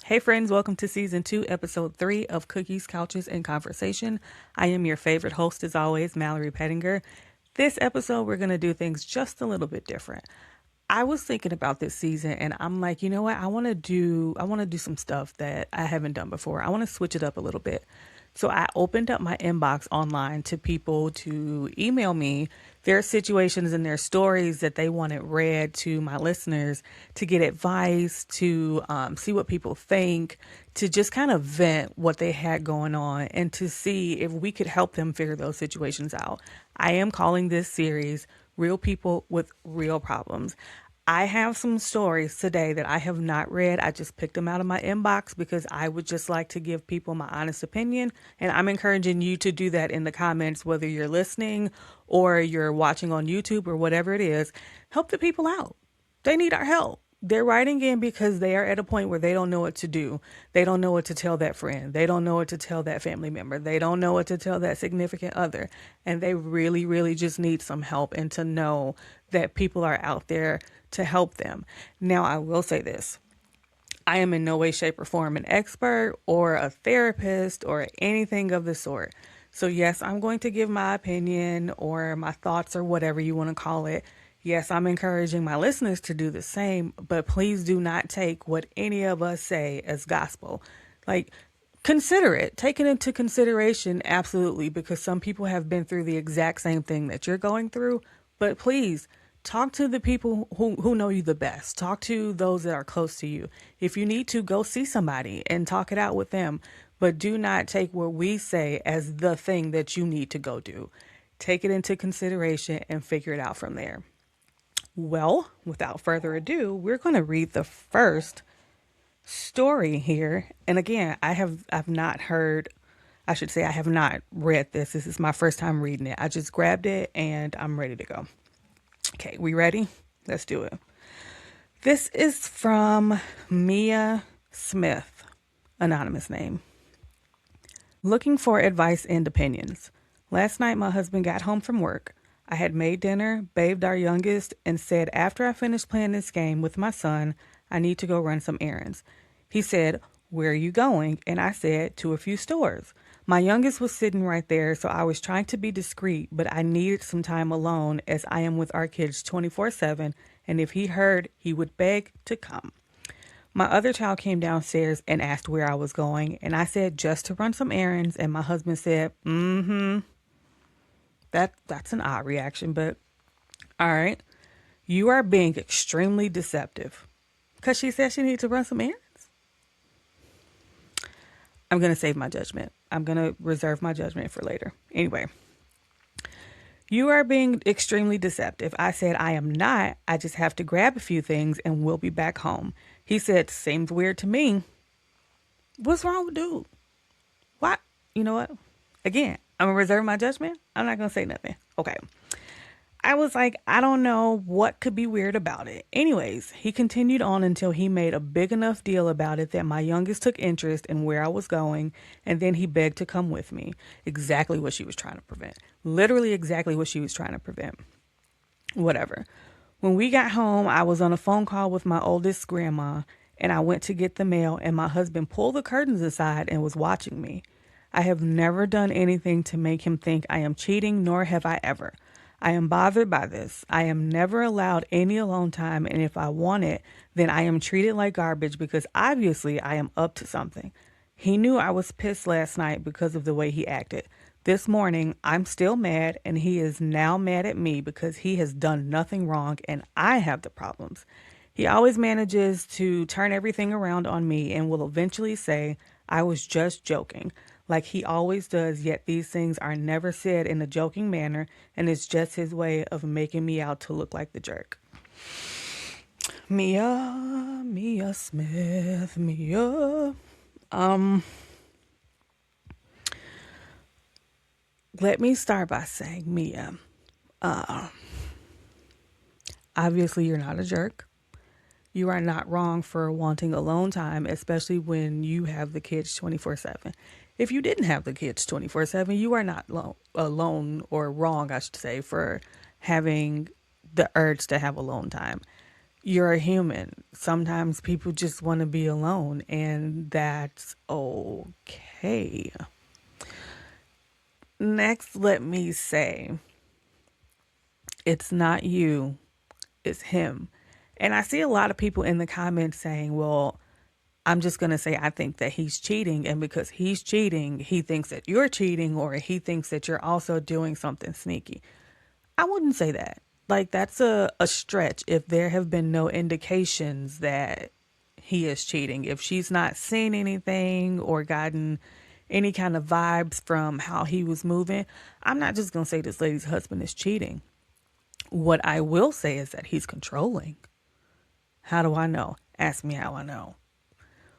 Hey friends, welcome to season 2, episode 3 of Cookies, Couches, and Conversation. I am your favorite host as always, Mallory Pettinger. This episode, we're going to do things just a little bit different. I was thinking about this season and I'm like, you know what? I want to do some stuff that I haven't done before. I want to switch it up a little bit. So I opened up my inbox online to people to email me their situations and their stories that they wanted read to my listeners to get advice, to see what people think, to just kind of vent what they had going on and to see if we could help them figure those situations out. I am calling this series Real People with Real Problems. I have some stories today that I have not read. I just picked them out of my inbox because I would just like to give people my honest opinion. And I'm encouraging you to do that in the comments, whether you're listening or you're watching on YouTube or whatever it is. Help the people out. They need our help. They're writing in because they are at a point where they don't know what to do. They don't know what to tell that friend. They don't know what to tell that family member. They don't know what to tell that significant other. And they really, really just need some help and to know that people are out there to help them. Now, I will say this. I am in no way, shape, or form an expert or a therapist or anything of the sort. So, yes, I'm going to give my opinion or my thoughts or whatever you want to call it. Yes, I'm encouraging my listeners to do the same, but please do not take what any of us say as gospel. Like, consider it, take it into consideration, absolutely, because some people have been through the exact same thing that you're going through. But please, talk to the people who know you the best. Talk to those that are close to you. If you need to, go see somebody and talk it out with them. But do not take what we say as the thing that you need to go do. Take it into consideration and figure it out from there. Well, without further ado, we're going to read the first story here. And again, I've not heard, I should say I have not read this. This is my first time reading it. I just grabbed it and I'm ready to go. Okay, we ready? Let's do it. This is from Mia Smith, anonymous name. Looking for advice and opinions. Last night, my husband got home from work. I had made dinner, bathed our youngest, and said after I finished playing this game with my son, I need to go run some errands. He said, "Where are you going?" And I said, "To a few stores." My youngest was sitting right there, so I was trying to be discreet, but I needed some time alone as I am with our kids 24/7, and if he heard, he would beg to come. My other child came downstairs and asked where I was going, and I said just to run some errands, and my husband said, "Mm-hmm." That's an odd reaction, but all right. You are being extremely deceptive. Because she said she needs to run some errands? I'm going to save my judgment. I'm going to reserve my judgment for later. Anyway, you are being extremely deceptive. I said, I am not. I just have to grab a few things and we'll be back home. He said, seems weird to me. What's wrong with dude? What? You know what? Again, I'm going to reserve my judgment. I'm not going to say nothing. Okay. I was like, I don't know what could be weird about it. Anyways, he continued on until he made a big enough deal about it that my youngest took interest in where I was going, and then he begged to come with me. Exactly what she was trying to prevent. Literally exactly what she was trying to prevent. Whatever. When we got home, I was on a phone call with my oldest grandma, and I went to get the mail, and my husband pulled the curtains aside and was watching me. I have never done anything to make him think I am cheating, nor have I ever. I am bothered by this. I am never allowed any alone time, and if I want it, then I am treated like garbage because obviously I am up to something. He knew I was pissed last night because of the way he acted. This morning, I'm still mad, and he is now mad at me because he has done nothing wrong and I have the problems. He always manages to turn everything around on me and will eventually say, I was just joking, like he always does, yet these things are never said in a joking manner, and it's just his way of making me out to look like the jerk. Mia Smith, Mia. Let me start by saying, Mia, obviously you're not a jerk. You are not wrong for wanting alone time, especially when you have the kids 24/7. If you didn't have the kids 24/7, you are not alone or wrong, I should say, for having the urge to have alone time. You're a human. Sometimes people just want to be alone, and that's okay. Next, let me say it's not you, it's him. And I see a lot of people in the comments saying, well, I'm just going to say I think that he's cheating. And because he's cheating, he thinks that you're cheating, or he thinks that you're also doing something sneaky. I wouldn't say that. Like, that's a stretch if there have been no indications that he is cheating. If she's not seen anything or gotten any kind of vibes from how he was moving, I'm not just going to say this lady's husband is cheating. What I will say is that he's controlling. How do I know? Ask me how I know.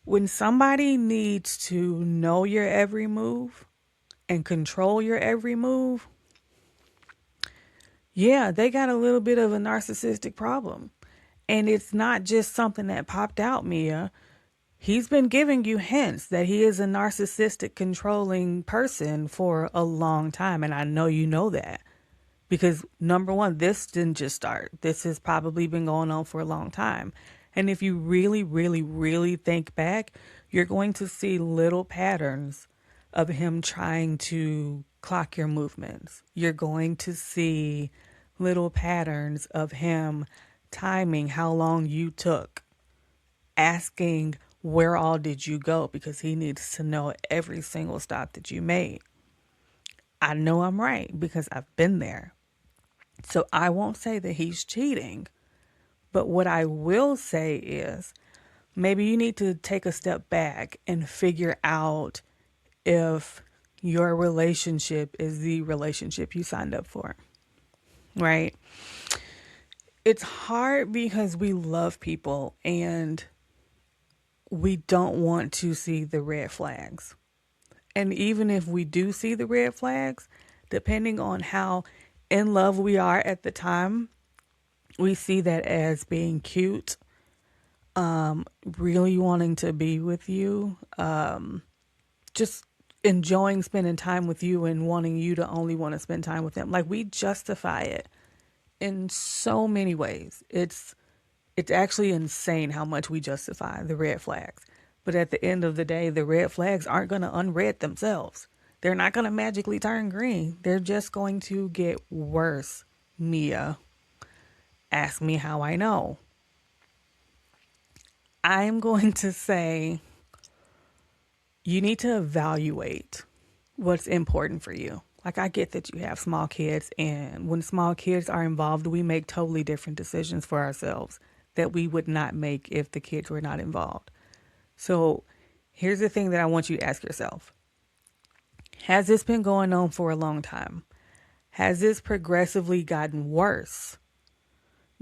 When somebody needs to know your every move and control your every move, yeah, they got a little bit of a narcissistic problem. And it's not just something that popped out, Mia. He's been giving you hints that he is a narcissistic, controlling person for a long time. And I know you know that. Because number one, this didn't just start. This has probably been going on for a long time. And if you really, really, really think back, you're going to see little patterns of him trying to clock your movements. You're going to see little patterns of him timing how long you took, asking where all did you go, because he needs to know every single stop that you made. I know I'm right because I've been there. So I won't say that he's cheating, but what I will say is maybe you need to take a step back and figure out if your relationship is the relationship you signed up for, right? It's hard because we love people and we don't want to see the red flags. And even if we do see the red flags, depending on how in love we are at the time, we see that as being cute, really wanting to be with you, just enjoying spending time with you and wanting you to only want to spend time with them. Like, we justify it in so many ways. It's actually insane how much we justify the red flags. But at the end of the day, the red flags aren't going to unred themselves. They're not going to magically turn green. They're just going to get worse. Mia, ask me how I know. I'm going to say you need to evaluate what's important for you. Like, I get that you have small kids, and when small kids are involved, we make totally different decisions for ourselves that we would not make if the kids were not involved. So here's the thing that I want you to ask yourself. Has this been going on for a long time? Has this progressively gotten worse?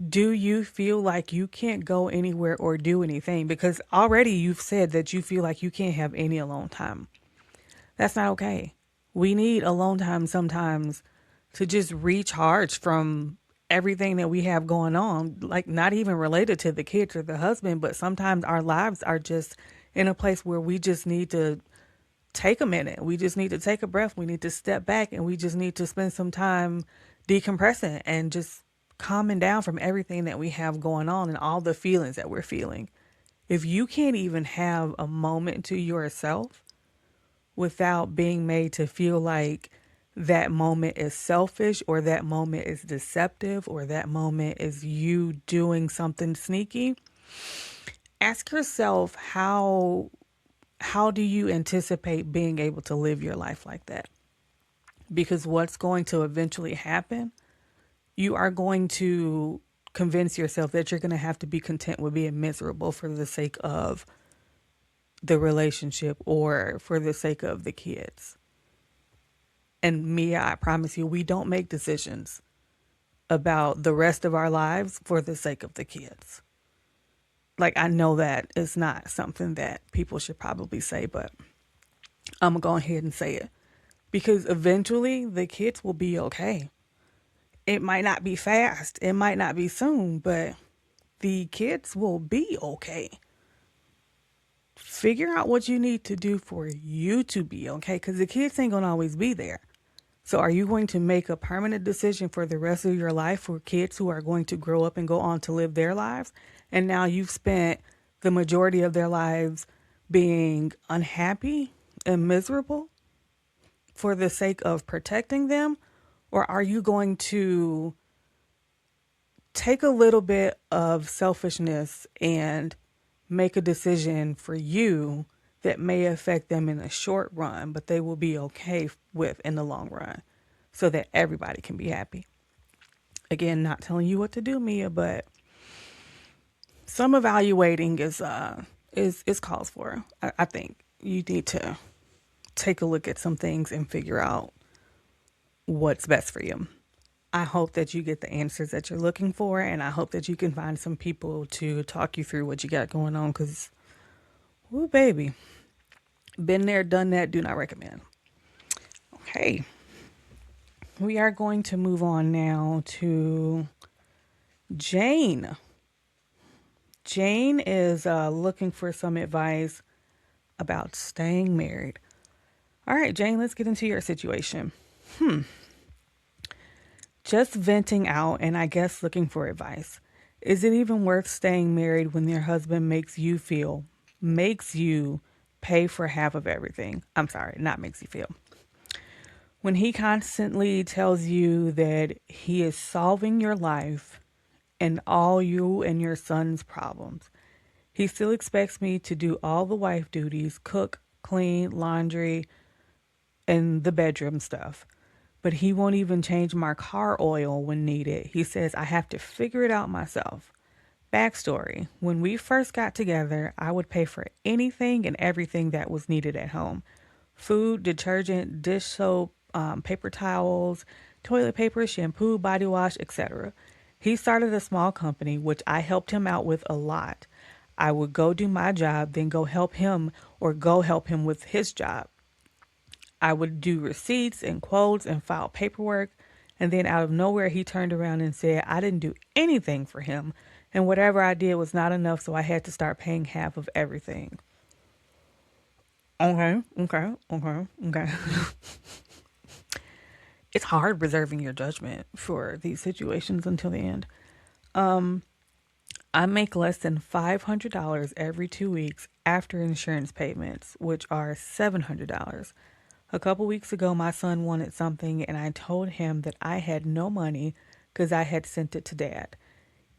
Do you feel like you can't go anywhere or do anything? Because already you've said that you feel like you can't have any alone time. That's not okay. We need alone time sometimes to just recharge from everything that we have going on, like not even related to the kids or the husband, but sometimes our lives are just in a place where we just need to take a minute. We just need to take a breath. We need to step back, and we just need to spend some time decompressing and just calming down from everything that we have going on and all the feelings that we're feeling. If you can't even have a moment to yourself without being made to feel like that moment is selfish, or that moment is deceptive, or that moment is you doing something sneaky, ask yourself how do you anticipate being able to live your life like that? Because what's going to eventually happen, you are going to convince yourself that you're going to have to be content with being miserable for the sake of the relationship or for the sake of the kids. And Mia, I promise you, we don't make decisions about the rest of our lives for the sake of the kids. Like, I know that it's not something that people should probably say, but I'm going to go ahead and say it. Because eventually the kids will be okay. It might not be fast. It might not be soon, but the kids will be okay. Figure out what you need to do for you to be okay, because the kids ain't going to always be there. So are you going to make a permanent decision for the rest of your life for kids who are going to grow up and go on to live their lives? And now you've spent the majority of their lives being unhappy and miserable for the sake of protecting them? Or are you going to take a little bit of selfishness and make a decision for you that may affect them in the short run, but they will be okay with in the long run so that everybody can be happy? Again, not telling you what to do, Mia, but some evaluating is calls for. I think you need to take a look at some things and figure out what's best for you. I hope that you get the answers that you're looking for, and I hope that you can find some people to talk you through what you got going on, because, whoo, baby, been there, done that, do not recommend. Okay, we are going to move on now to Jane. Jane is looking for some advice about staying married. All right, Jane, let's get into your situation. Just venting out and I guess looking for advice. Is it even worth staying married when your husband makes you pay for half of everything? I'm sorry, not makes you feel. When he constantly tells you that he is solving your life and all you and your son's problems, he still expects me to do all the wife duties, cook, clean, laundry, and the bedroom stuff. But he won't even change my car oil when needed. He says I have to figure it out myself. Backstory: when we first got together, I would pay for anything and everything that was needed at home: food, detergent, dish soap, paper towels, toilet paper, shampoo, body wash, etc. He started a small company, which I helped him out with a lot. I would go do my job, then go help him with his job. I would do receipts and quotes and file paperwork. And then out of nowhere, he turned around and said I didn't do anything for him. And whatever I did was not enough, so I had to start paying half of everything. Okay. It's hard reserving your judgment for these situations until the end. I make less than $500 every 2 weeks after insurance payments, which are $700. A couple weeks ago, my son wanted something, and I told him that I had no money because I had sent it to dad.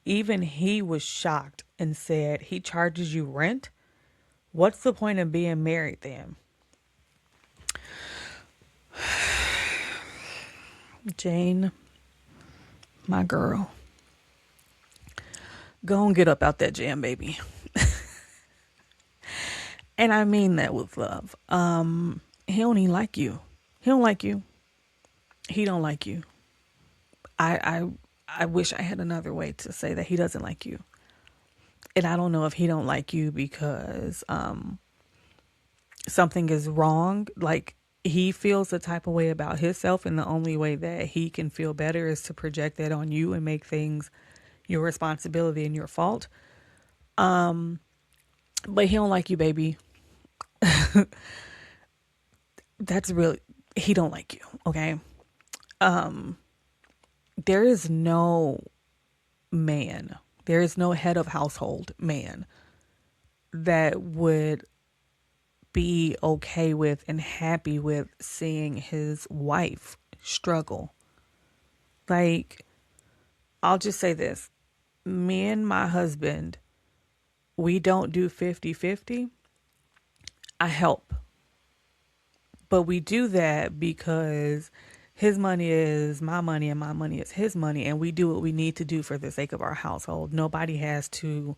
Even he was shocked and said, "He charges you rent? What's the point of being married then?" Jane, my girl, go and get up out that jam, baby. And I mean that with love. He don't even like you. He don't like you. He don't like you. I wish I had another way to say that he doesn't like you. And I don't know if he don't like you because something is wrong. Like, he feels the type of way about himself, and the only way that he can feel better is to project that on you and make things your responsibility and your fault. But he don't like you, baby. That's really, he don't like you, okay? There is no head of household man that would be okay with and happy with seeing his wife struggle. Like, I'll just say this. Me and my husband, we don't do 50-50. I help. But we do that because his money is my money and my money is his money, and we do what we need to do for the sake of our household. Nobody has to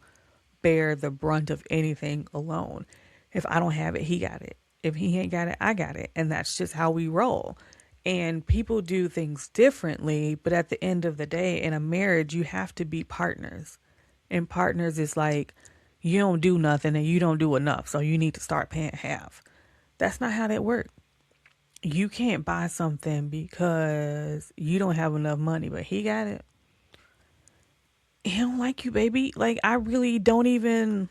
bear the brunt of anything alone. If I don't have it, he got it. If he ain't got it, I got it. And that's just how we roll. And people do things differently, but at the end of the day, in a marriage, you have to be partners. And partners is like, you don't do nothing and you don't do enough, so you need to start paying half. That's not how that works. You can't buy something because you don't have enough money, but he got it. He don't like you, baby. Like, I really don't even...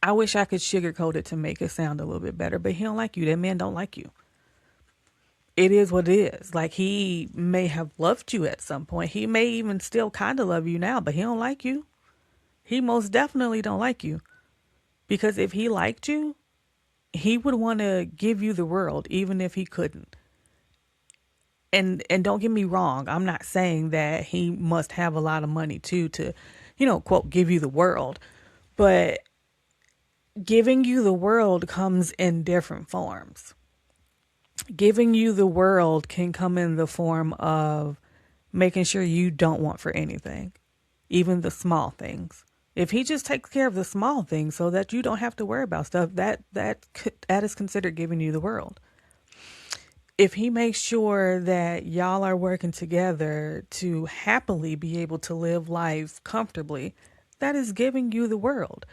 I wish I could sugarcoat it to make it sound a little bit better, but he don't like you. That man don't like you. it is what it is. Like, he may have loved you at some point. He may even still kind of love you now, but he don't like you. He most definitely don't like you. Because if he liked you, he would want to give you the world, even if he couldn't. And don't get me wrong, I'm not saying that he must have a lot of money too to, quote, give you the world. But giving you the world comes in different forms. Giving you the world can come in the form of making sure you don't want for anything, even the small things. If he just takes care of the small things so that you don't have to worry about stuff, that is considered giving you the world. If he makes sure that y'all are working together to happily be able to live life comfortably, that is giving you the world.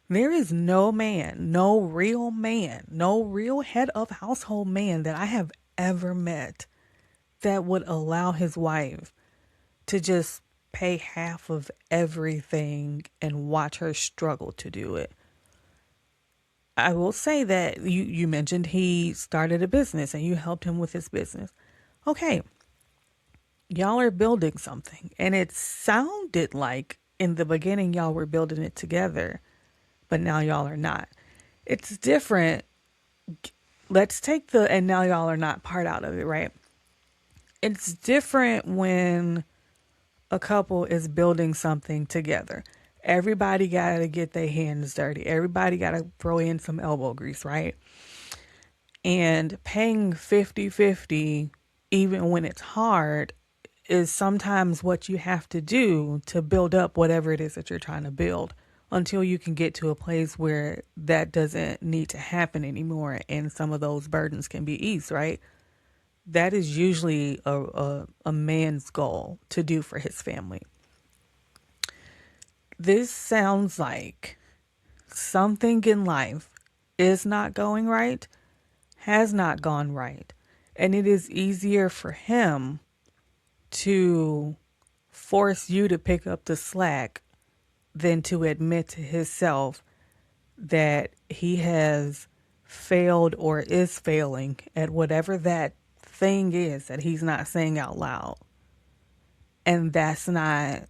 There is no man, no real head of household man that I have ever met that would allow his wife to just pay half of everything and watch her struggle to do it. I will say that you mentioned he started a business and you helped him with his business. Okay, y'all are building something, and it sounded like in the beginning y'all were building it together, but now y'all are not. It's different. Let's take the "and now y'all are not" part out of it, right? It's different when a couple is building something together. Everybody got to get their hands dirty. Everybody got to throw in some elbow grease, right? And paying 50-50, even when it's hard, is sometimes what you have to do to build up whatever it is that you're trying to build, until you can get to a place where that doesn't need to happen anymore and some of those burdens can be eased, right? That is usually a man's goal to do for his family. This sounds like something in life is not going right, has not gone right, and it is easier for him to force you to pick up the slack than to admit to himself that he has failed or is failing at whatever that thing is that he's not saying out loud. And that's not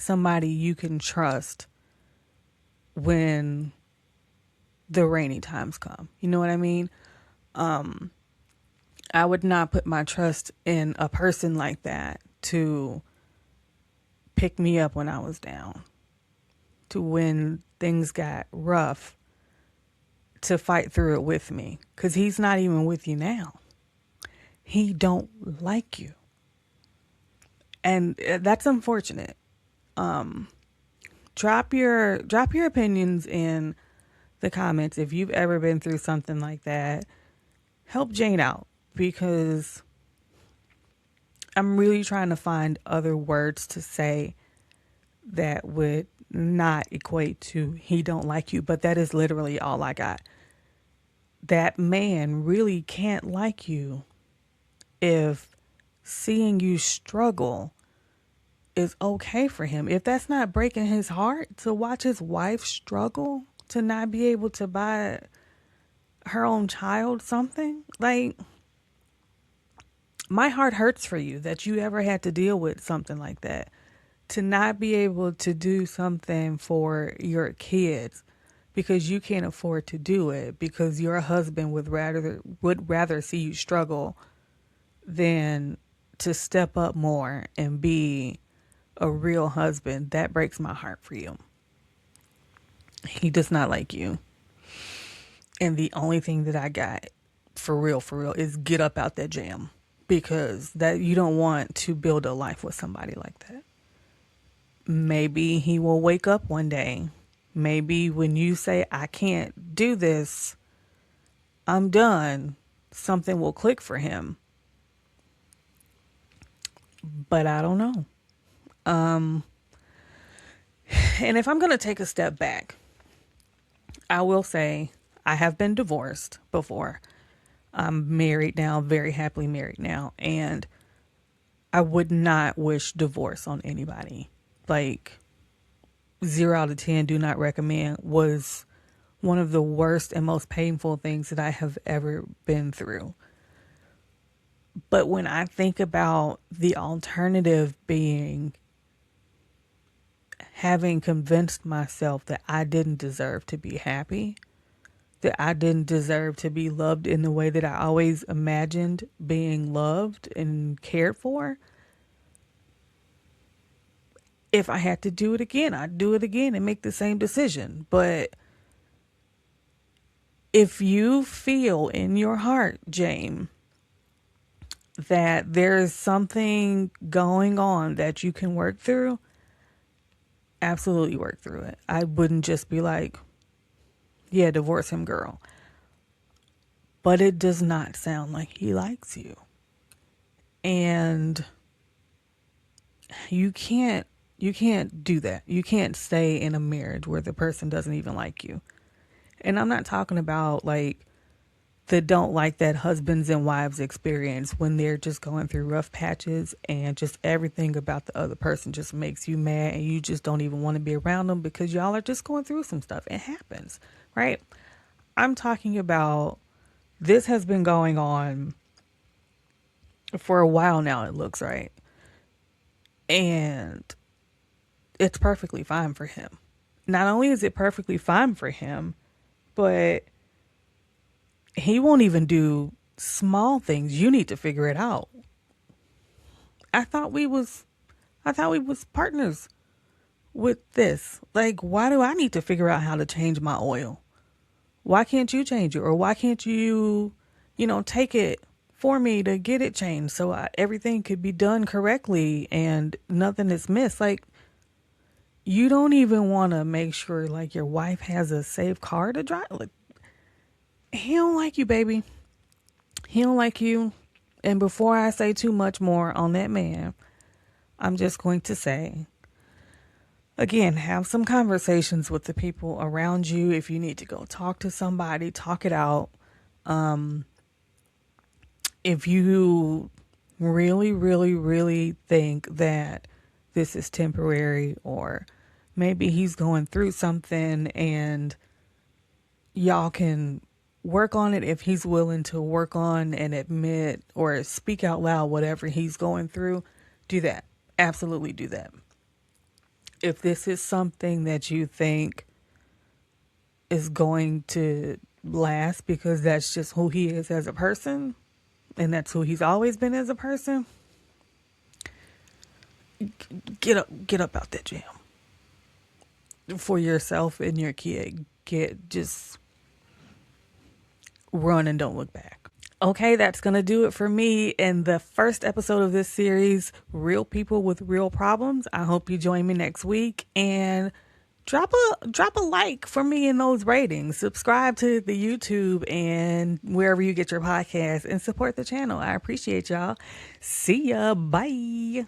somebody you can trust when the rainy times come. You know what I mean? I would not put my trust in a person like that to pick me up when I was down, to when things got rough, to fight through it with me. Because he's not even with you now. He don't like you. And that's unfortunate. Drop your opinions in the comments if you've ever been through something like that. Help Jane out, because I'm really trying to find other words to say that would not equate to "he don't like you," but that is literally all I got. That man really can't like you if seeing you struggle is okay for him. If that's not breaking his heart to watch his wife struggle, to not be able to buy her own child something, like, my heart hurts for you that you ever had to deal with something like that. To not be able to do something for your kids because you can't afford to do it, because your husband would rather see you struggle than to step up more and be a real husband. That breaks my heart for you. He does not like you. And the only thing that I got for real is get up out that jam, because that you don't want to build a life with somebody like that. Maybe he will wake up one day. Maybe when you say, "I can't do this, I'm done," something will click for him. But I don't know. And if I'm going to take a step back, I will say I have been divorced before. I'm married now, very happily married now. And I would not wish divorce on anybody. Like, 0 out of 10, do not recommend was one of the worst and most painful things that I have ever been through. But when I think about the alternative being having convinced myself that I didn't deserve to be happy, that I didn't deserve to be loved in the way that I always imagined being loved and cared for, if I had to do it again, I'd do it again and make the same decision. But if you feel in your heart, Jane, that there's something going on that you can work through, absolutely work through it. I wouldn't just be like, yeah, divorce him, girl. But it does not sound like he likes you. And you can't do that. You can't stay in a marriage where the person doesn't even like you. And I'm not talking about like the don't like that husbands and wives experience when they're just going through rough patches and just everything about the other person just makes you mad and you just don't even want to be around them because y'all are just going through some stuff. It happens, right? I'm talking about this has been going on for a while now, it looks right. And it's perfectly fine for him. Not only is it perfectly fine for him, but he won't even do small things. You need to figure it out. I thought we was partners with this. Like, why do I need to figure out how to change my oil? Why can't you change it? Or why can't you, take it for me to get it changed so everything could be done correctly and nothing is missed? Like, you don't even want to make sure like your wife has a safe car to drive. Like, he don't like you, baby. He don't like you. And before I say too much more on that man, I'm just going to say, again, have some conversations with the people around you. If you need to go talk to somebody, talk it out. If you really, really, really think that this is temporary, or maybe he's going through something and y'all can work on it, if he's willing to work on and admit or speak out loud whatever he's going through, do that. Absolutely do that. If this is something that you think is going to last because that's just who he is as a person and that's who he's always been as a person, get up out that jam for yourself and your kid. Just run and don't look back. Okay, that's going to do it for me in the first episode of this series, Real People with Real Problems. I hope you join me next week and drop a like for me in those ratings. Subscribe to the YouTube and wherever you get your podcast and support the channel. I appreciate y'all. See ya. Bye.